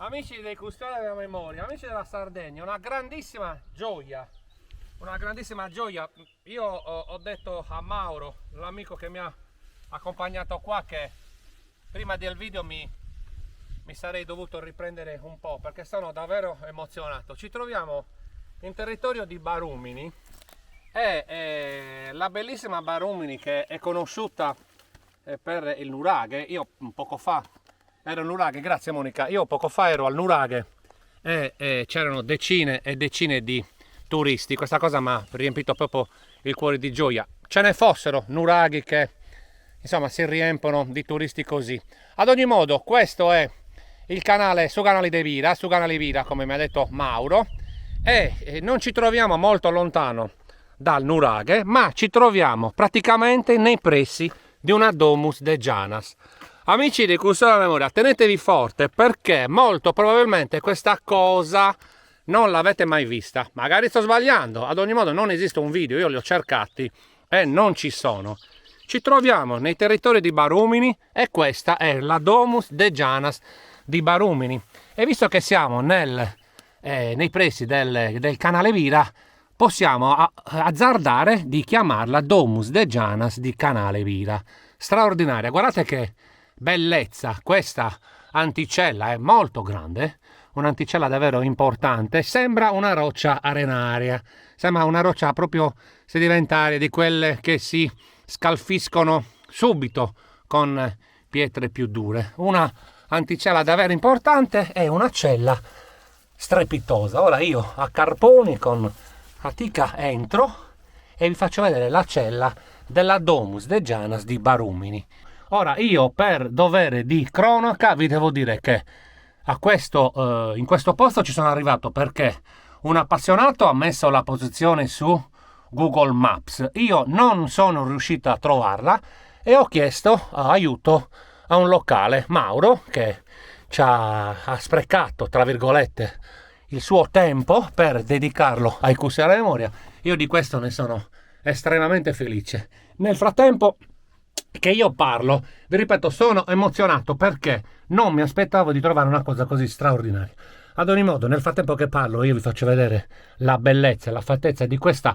Amici dei Custodi della Memoria, amici della Sardegna, una grandissima gioia. Io ho detto a Mauro, l'amico che mi ha accompagnato qua, che prima del video mi sarei dovuto riprendere un po' perché sono davvero emozionato. Ci troviamo in territorio di Barumini e la bellissima Barumini, che è conosciuta per il nuraghe. Io poco fa ero al nuraghe, grazie Monica, io poco fa ero al nuraghe e c'erano decine e decine di turisti. Questa cosa mi ha riempito proprio il cuore di gioia. Ce ne fossero nuraghi che insomma si riempiono di turisti così. Ad ogni modo, questo è il canale su Canale de Vira, su Canale Vira, come mi ha detto Mauro, e non ci troviamo molto lontano dal nuraghe, ma ci troviamo praticamente nei pressi di una Domus de Janas. Amici di Custodi della Memoria, tenetevi forte perché molto probabilmente questa cosa non l'avete mai vista. Magari sto sbagliando, ad ogni modo non esiste un video, io li ho cercati e non ci sono. Ci troviamo nei territori di Barumini e questa è la Domus de Janas di Barumini. E visto che siamo nei pressi del Canale Vira, possiamo azzardare di chiamarla Domus de Janas di Canale Vira. Straordinaria, guardate che bellezza, questa anticella è molto grande, un'anticella davvero importante, sembra una roccia arenaria, sembra una roccia proprio sedimentaria, di quelle che si scalfiscono subito con pietre più dure. Una anticella davvero importante e una cella strepitosa. Ora io a carponi con fatica entro e vi faccio vedere la cella della Domus de Janas di Barumini. Ora io, per dovere di cronaca, vi devo dire che in questo posto ci sono arrivato perché un appassionato ha messo la posizione su Google Maps. Io non sono riuscito a trovarla e ho chiesto aiuto a un locale, Mauro, che ha sprecato, tra virgolette, il suo tempo per dedicarlo ai Custodi della Memoria. Io di questo ne sono estremamente felice. Nel frattempo che io parlo, vi ripeto, sono emozionato perché non mi aspettavo di trovare una cosa così straordinaria. Ad ogni modo, nel frattempo che parlo, io vi faccio vedere la bellezza e la fattezza di questo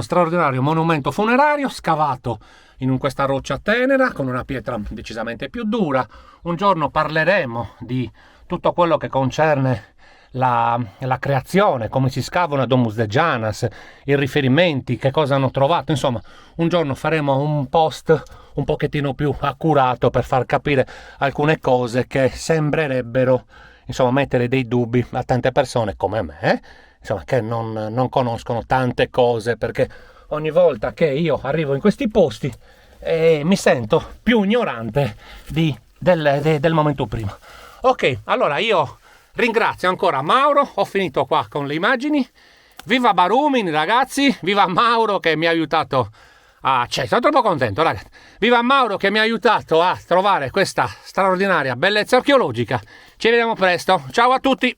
straordinario monumento funerario scavato in questa roccia tenera con una pietra decisamente più dura. Un giorno parleremo di tutto quello che concerne la creazione, come si scava una Domus de Janas, i riferimenti, che cosa hanno trovato. Insomma, un giorno faremo un post un pochettino più accurato per far capire alcune cose che sembrerebbero insomma mettere dei dubbi a tante persone come me, insomma, che non conoscono tante cose, perché ogni volta che io arrivo in questi posti mi sento più ignorante del momento prima. Ok, allora io ringrazio ancora Mauro, ho finito qua con le immagini. Viva Barumini, ragazzi, viva Mauro che mi ha aiutato sono troppo contento, ragazzi. Viva Mauro che mi ha aiutato a trovare questa straordinaria bellezza archeologica. Ci vediamo presto, ciao a tutti.